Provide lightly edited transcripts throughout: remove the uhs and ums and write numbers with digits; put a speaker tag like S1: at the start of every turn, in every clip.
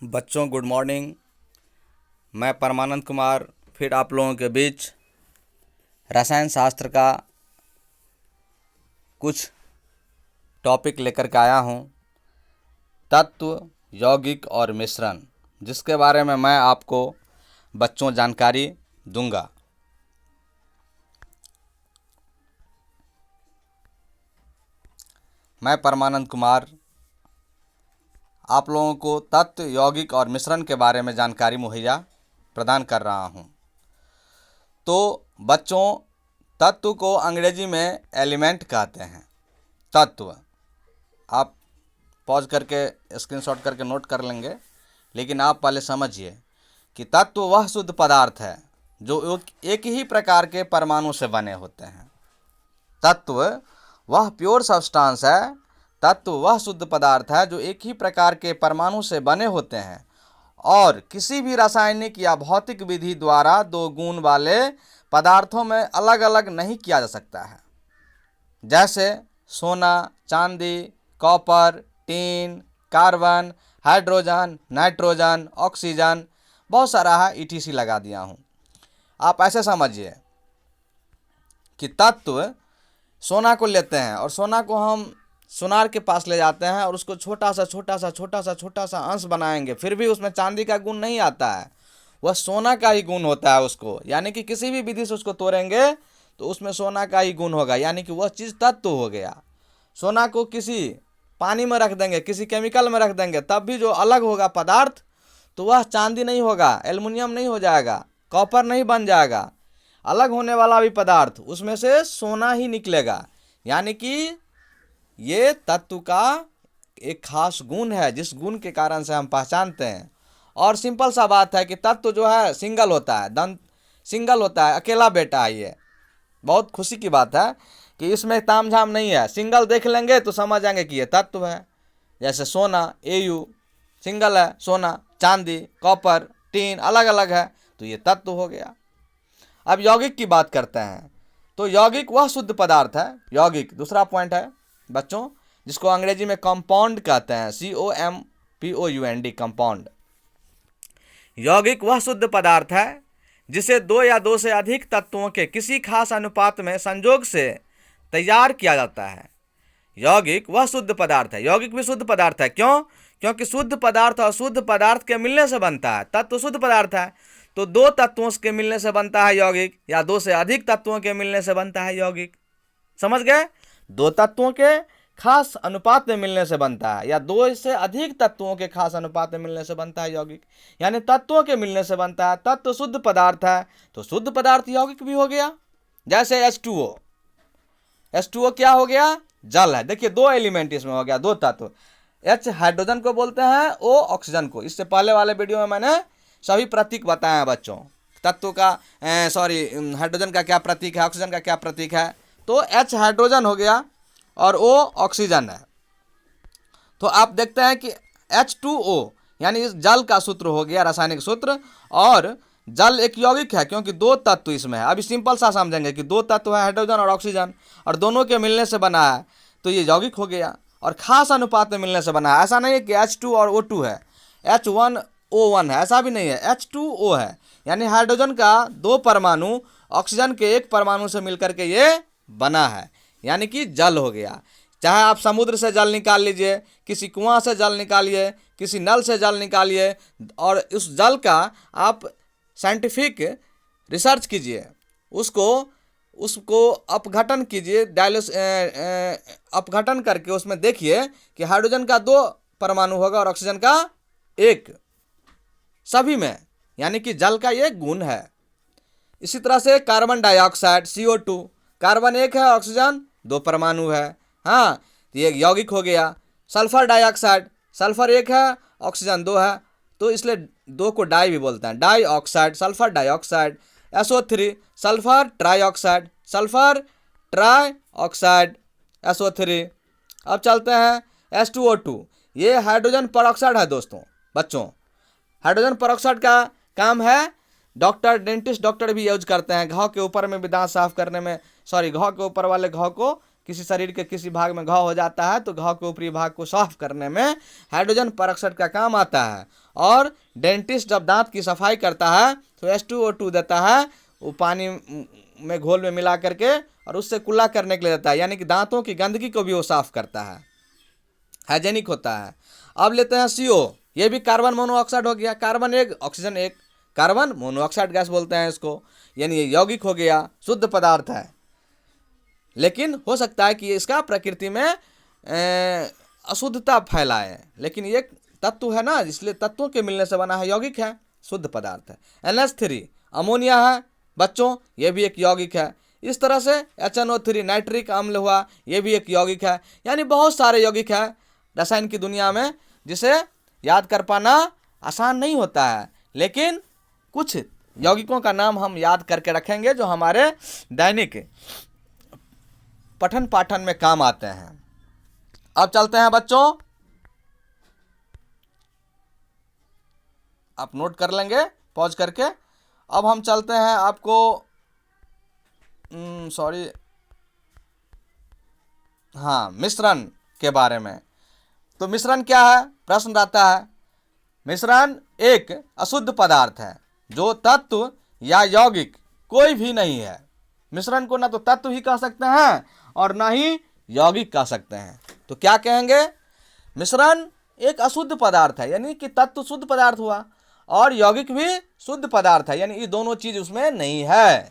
S1: बच्चों good morning. मैं परमानंद कुमार फिर आप लोगों के बीच रसायन शास्त्र का कुछ टॉपिक लेकर के आया हूँ। तत्व, यौगिक और मिश्रण, जिसके बारे में मैं आपको बच्चों जानकारी दूंगा। मैं परमानंद कुमार आप लोगों को तत्व, यौगिक और मिश्रण के बारे में जानकारी मुहैया प्रदान कर रहा हूं। तो बच्चों, तत्व को अंग्रेजी में एलिमेंट कहते हैं। तत्व आप पॉज करके स्क्रीनशॉट करके नोट कर लेंगे, लेकिन आप पहले समझिए कि तत्व वह शुद्ध पदार्थ है जो एक ही प्रकार के परमाणु से बने होते हैं। तत्व वह प्योर सब्सटेंस है, तत्व वह शुद्ध पदार्थ है जो एक ही प्रकार के परमाणु से बने होते हैं और किसी भी रासायनिक या भौतिक विधि द्वारा दो गुण वाले पदार्थों में अलग अलग नहीं किया जा सकता है। जैसे सोना, चांदी, copper, tin, carbon, hydrogen, nitrogen, oxygen, बहुत सारा है, ईटीसी लगा दिया हूँ। आप ऐसे समझिए कि तत्व सोना को लेते हैं और सोना को हम सोनार के पास ले जाते हैं और उसको छोटा सा अंश बनाएंगे, फिर भी उसमें चांदी का गुण नहीं आता है, वह सोना का ही गुण होता है उसको। यानी कि किसी भी विधि से उसको तोड़ेंगे तो उसमें सोना का ही गुण होगा, यानी कि वह चीज़ तत्व हो गया। सोना को किसी पानी में रख देंगे, किसी केमिकल में रख देंगे, तब भी जो अलग होगा पदार्थ, तो वह चांदी नहीं होगा, एल्युमिनियम नहीं हो जाएगा, कॉपर नहीं बन जाएगा। अलग होने वाला भी पदार्थ उसमें से सोना ही निकलेगा। यानी कि ये तत्व का एक खास गुण है, जिस गुण के कारण से हम पहचानते हैं। और सिंपल सा बात है कि तत्व जो है सिंगल होता है, दंत सिंगल होता है, अकेला बेटा है। ये बहुत खुशी की बात है कि इसमें तामझाम नहीं है। सिंगल देख लेंगे तो समझ जाएंगे कि ये तत्व है। जैसे सोना, एयू सिंगल है, सोना, चांदी, कॉपर, टीन अलग अलग है, तो ये तत्व हो गया। अब यौगिक की बात करते हैं। तो यौगिक वह शुद्ध पदार्थ है, यौगिक दूसरा पॉइंट है बच्चों, जिसको अंग्रेजी में कंपाउंड कहते हैं, COMPOUND, कंपाउंड। यौगिक वह शुद्ध पदार्थ है जिसे दो या दो से अधिक तत्वों के किसी खास अनुपात में संयोग से तैयार किया जाता है। यौगिक वह शुद्ध पदार्थ है, यौगिक भी शुद्ध पदार्थ है। क्यों? क्योंकि शुद्ध पदार्थ और शुद्ध पदार्थ के मिलने से बनता है। तत्व शुद्ध पदार्थ है, तो दो तत्वों के मिलने से बनता है यौगिक, या दो से अधिक तत्वों के मिलने से बनता है यौगिक। समझ गए? दो तत्वों के खास अनुपात में मिलने से बनता है, या दो से अधिक तत्वों के खास अनुपात में मिलने से बनता है यौगिक, यानी तत्वों के मिलने से बनता है। तत्व शुद्ध पदार्थ है, तो शुद्ध पदार्थ यौगिक भी हो गया। जैसे H2O, H2O क्या हो गया? जल है। देखिए दो एलिमेंट इसमें हो गया, दो तत्व। H हाइड्रोजन को बोलते हैं, O ऑक्सीजन को। इससे पहले वाले वीडियो में मैंने सभी प्रतीक बताया बच्चों, तत्व का हाइड्रोजन का क्या प्रतीक है, ऑक्सीजन का क्या प्रतीक है। तो H हाइड्रोजन हो गया और O ऑक्सीजन है। तो आप देखते हैं कि H2O यानी इस जल का सूत्र हो गया, रासायनिक सूत्र। और जल एक यौगिक है क्योंकि दो तत्व इसमें है। अभी सिंपल सा समझेंगे कि दो तत्व है, हाइड्रोजन और ऑक्सीजन, और दोनों के मिलने से बना है, तो ये यौगिक हो गया। और खास अनुपात में मिलने से बना है। ऐसा नहीं है कि H2 और O2 है, H1O1 है, ऐसा भी नहीं है, H2O है। यानी हाइड्रोजन का दो परमाणु ऑक्सीजन के एक परमाणु से मिलकर के ये बना है, यानी कि जल हो गया। चाहे आप समुद्र से जल निकाल लीजिए, किसी कुआं से जल निकालिए, किसी नल से जल निकालिए, और उस जल का आप साइंटिफिक रिसर्च कीजिए, उसको अपघटन कीजिए, अपघटन करके उसमें देखिए कि हाइड्रोजन का दो परमाणु होगा और ऑक्सीजन का एक, सभी में, यानी कि जल का ये गुण है। इसी तरह से कार्बन डाइऑक्साइड CO2, कार्बन एक है, ऑक्सीजन दो परमाणु है, हाँ, तो ये यौगिक हो गया। सल्फर डाइऑक्साइड, सल्फर एक है, ऑक्सीजन दो है, तो इसलिए दो को डाई भी बोलते हैं, dioxide, sulphur dioxide. SO3 sulphur trioxide, sulphur trioxide, SO3। अब चलते हैं H2O2, ये हाइड्रोजन परऑक्साइड है दोस्तों। बच्चों, हाइड्रोजन परऑक्साइड का काम है, डॉक्टर, डेंटिस्ट डॉक्टर भी यूज करते हैं, घाव के ऊपर में भी दांत साफ करने में, घाव के ऊपर वाले घाव को किसी शरीर के किसी भाग में घाव हो जाता है तो घाव के ऊपरी भाग को साफ करने में हाइड्रोजन पेरोक्साइड का काम आता है। और डेंटिस्ट जब दांत की सफाई करता है तो H2O2 देता है, वो पानी में घोल में मिला करके, और उससे कुल्ला करने के लिए देता है, यानी कि दांतों की गंदगी को भी वो साफ करता है, हाइजेनिक होता है। अब लेते हैं CO, ये भी कार्बन मोनोऑक्साइड हो गया, कार्बन एक ऑक्सीजन एक, कार्बन मोनोऑक्साइड गैस बोलते हैं इसको, यानी ये यौगिक हो गया, शुद्ध पदार्थ है। लेकिन हो सकता है कि इसका प्रकृति में अशुद्धता फैलाए, लेकिन ये तत्व है ना, इसलिए तत्वों के मिलने से बना है, यौगिक है, शुद्ध पदार्थ है। NH3 अमोनिया है बच्चों, ये भी एक यौगिक है। इस तरह से HNO3 नाइट्रिक अम्ल हुआ, ये भी एक यौगिक है। यानी बहुत सारे यौगिक है रसायन की दुनिया में, जिसे याद कर पाना आसान नहीं होता है, लेकिन कुछ यौगिकों का नाम हम याद करके रखेंगे जो हमारे दैनिक पठन पाठन में काम आते हैं। अब चलते हैं बच्चों, आप नोट कर लेंगे पॉज करके। अब हम चलते हैं आपको मिश्रण के बारे में। तो मिश्रण क्या है, प्रश्न रहता है। मिश्रण एक अशुद्ध पदार्थ है जो तत्व या यौगिक कोई भी नहीं है। मिश्रण को ना तो तत्व ही कह सकते हैं और ना ही यौगिक कह सकते हैं। तो क्या कहेंगे, मिश्रण एक अशुद्ध पदार्थ है, यानी कि तत्व शुद्ध पदार्थ हुआ और यौगिक भी शुद्ध पदार्थ है, यानी ये दोनों चीज उसमें नहीं है।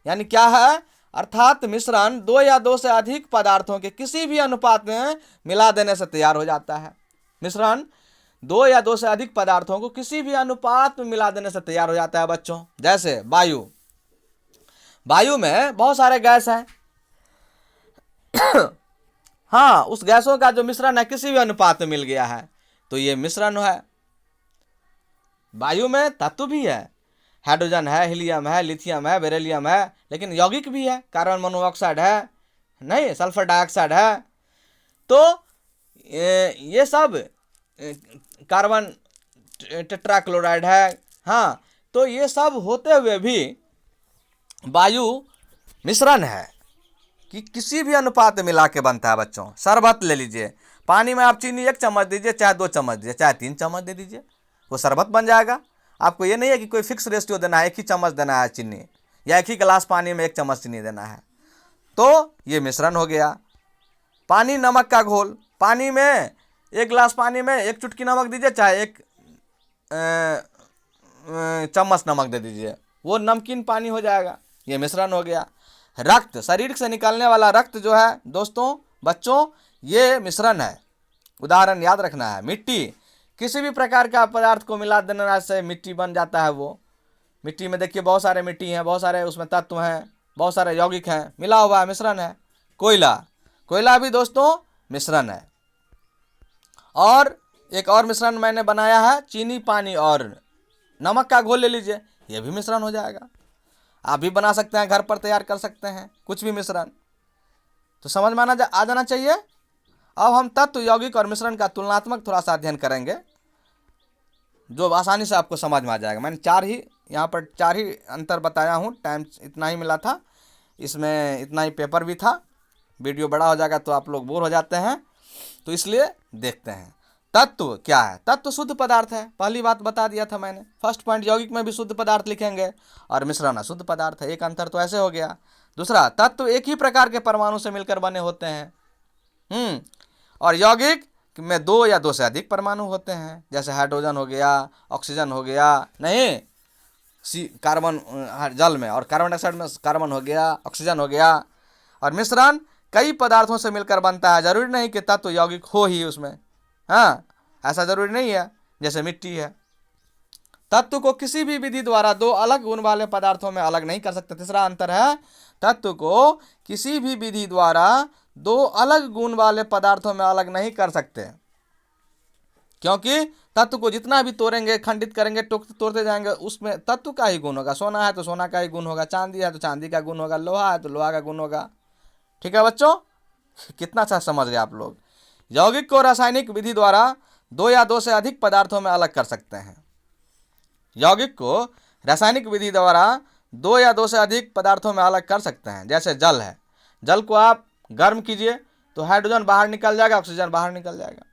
S1: यानी क्या है, अर्थात मिश्रण दो या दो से अधिक पदार्थों के किसी भी अनुपात में मिला देने से तैयार हो जाता है। मिश्रण दो या दो से अधिक पदार्थों को किसी भी अनुपात में मिला देने से तैयार हो जाता है बच्चों। जैसे वायु, वायु में बहुत सारे गैस हैं हाँ, उस गैसों का जो मिश्रण है किसी भी अनुपात में मिल गया है तो ये मिश्रण है। वायु में तत्व भी है, हाइड्रोजन है, हीलियम है, लिथियम है, बेरिलियम है, लेकिन यौगिक भी है, कार्बन मोनोऑक्साइड है, नहीं सल्फर डाइऑक्साइड है। तो ये सब कार्बन टेट्राक्लोराइड है। हाँ, तो ये सब होते हुए भी वायु मिश्रण है कि किसी भी अनुपात में मिला के बनता है बच्चों। शरबत ले लीजिए, पानी में आप चीनी 1 चम्मच दीजिए, चाहे 2 चम्मच दीजिए, चाहे 3 चम्मच दे दीजिए, वो शरबत बन जाएगा। आपको ये नहीं है कि कोई फिक्स रेशियो देना है, 1 ही चम्मच देना है चीनी, या 1 ही गिलास पानी में 1 चम्मच चीनी देना है। तो ये मिश्रण हो गया। पानी नमक का घोल, पानी में 1 गिलास पानी में 1 चुटकी नमक दीजिए, चाहे 1 चम्मच नमक दे दीजिए, वो नमकीन पानी हो जाएगा, ये मिश्रण हो गया। रक्त, शरीर से निकलने वाला रक्त जो है दोस्तों बच्चों, ये मिश्रण है। उदाहरण याद रखना है, मिट्टी, किसी भी प्रकार का पदार्थ को मिला देने से मिट्टी बन जाता है। वो मिट्टी में देखिए बहुत सारे मिट्टी हैं, बहुत सारे उसमें तत्व हैं, बहुत सारे यौगिक हैं, मिला हुआ है, मिश्रण है। कोयला, कोयला भी दोस्तों मिश्रण है। और एक और मिश्रण मैंने बनाया है, चीनी, पानी और नमक का घोल ले लीजिए, ये भी मिश्रण हो जाएगा। आप भी बना सकते हैं, घर पर तैयार कर सकते हैं कुछ भी मिश्रण। तो समझ में आ जाना चाहिए। अब हम तत्व, यौगिक और मिश्रण का तुलनात्मक थोड़ा सा अध्ययन करेंगे जो आसानी से आपको समझ में आ जाएगा। मैंने यहाँ पर चार ही अंतर बताया हूँ, टाइम इतना ही मिला था, इसमें इतना ही पेपर भी था। वीडियो बड़ा हो जाएगा तो आप लोग बोर हो जाते हैं, तो इसलिए देखते हैं। तत्व क्या है, तत्व शुद्ध पदार्थ है, पहली बात बता दिया था मैंने। फर्स्ट पॉइंट, यौगिक में भी शुद्ध पदार्थ लिखेंगे और मिश्रण अशुद्ध पदार्थ है, एक अंतर तो ऐसे हो गया। दूसरा, तत्व एक ही प्रकार के परमाणु से मिलकर बने होते हैं और यौगिक में 2 या 2 से अधिक परमाणु होते हैं, जैसे हाइड्रोजन हो गया, ऑक्सीजन हो गया, नहीं कार्बन जल में, और कार्बन डाइऑक्साइड में कार्बन हो गया, ऑक्सीजन हो गया। और मिश्रण कई पदार्थों से मिलकर बनता है, जरूरी नहीं कि तत्व यौगिक हो ही उसमें, हाँ ऐसा जरूरी नहीं है, जैसे मिट्टी है। तत्व को किसी भी विधि द्वारा 2 अलग गुण वाले पदार्थों में अलग नहीं कर सकते। तीसरा अंतर है, तत्व को किसी भी विधि द्वारा 2 अलग गुण वाले पदार्थों में अलग नहीं कर सकते, क्योंकि तत्व को जितना भी तोड़ेंगे, खंडित करेंगे, तोड़ते जाएंगे, उसमें तत्व का ही गुण होगा। सोना है तो सोना का ही गुण होगा, चांदी है तो चांदी का गुण होगा, लोहा है तो लोहा का गुण होगा। ठीक है बच्चों, कितना अच्छा समझ गए आप लोग। यौगिक को रासायनिक विधि द्वारा 2 या 2 से अधिक पदार्थों में अलग कर सकते हैं। यौगिक को रासायनिक विधि द्वारा 2 या 2 से अधिक पदार्थों में अलग कर सकते हैं। जैसे जल है, जल को आप गर्म कीजिए तो हाइड्रोजन बाहर निकल जाएगा, ऑक्सीजन बाहर निकल जाएगा।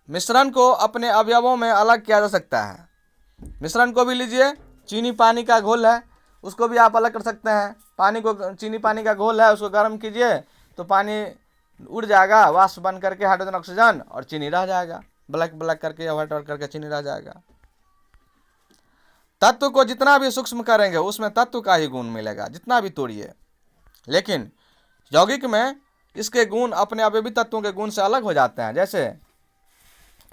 S1: मिश्रण को अपने अवयवों में अलग किया जा सकता है। मिश्रण को भी लीजिए, चीनी पानी का घोल है, उसको भी आप अलग कर सकते हैं। पानी को, चीनी पानी का घोल है, उसको गर्म कीजिए तो पानी उड़ जाएगा, वाष्प बन करके हाइड्रोजन ऑक्सीजन, और चीनी रह जाएगा, ब्लैक ब्लैक करके या व्हाइट व्हाइट करके चीनी रह जाएगा। तत्व को जितना भी सूक्ष्म करेंगे उसमें तत्व का ही गुण मिलेगा, जितना भी तोड़िए। लेकिन यौगिक में इसके गुण अपने अवयवी तत्वों के गुण से अलग हो जाते हैं। जैसे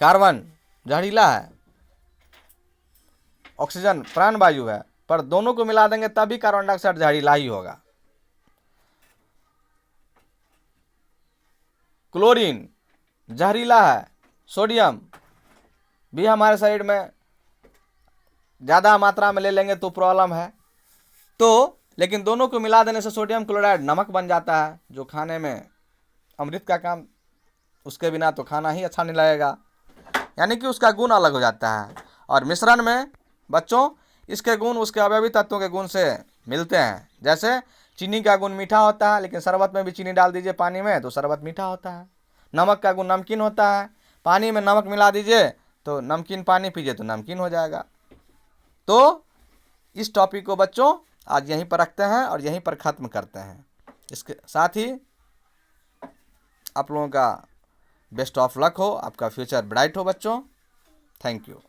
S1: कार्बन जहरीला है, ऑक्सीजन प्राणवायु है, पर दोनों को मिला देंगे तभी कार्बन डाइऑक्साइड जहरीला ही होगा। क्लोरीन जहरीला है, सोडियम भी हमारे शरीर में ज़्यादा मात्रा में ले लेंगे तो प्रॉब्लम है। तो लेकिन दोनों को मिला देने से सोडियम क्लोराइड नमक बन जाता है, जो खाने में अमृत का काम, उसके बिना तो खाना ही अच्छा नहीं लगेगा, यानी कि उसका गुण अलग हो जाता है। और मिश्रण में बच्चों इसके गुण उसके अवयवी तत्वों के गुण से मिलते हैं। जैसे चीनी का गुण मीठा होता है, लेकिन शरबत में भी चीनी डाल दीजिए पानी में तो शरबत मीठा होता है। नमक का गुण नमकीन होता है, पानी में नमक मिला दीजिए तो नमकीन पानी पीजिए तो नमकीन हो जाएगा। तो इस टॉपिक को बच्चों आज यहीं पर रखते हैं और यहीं पर ख़त्म करते हैं। इसके साथ ही आप लोगों का बेस्ट ऑफ लक हो, आपका फ्यूचर ब्राइट हो बच्चों। Thank you.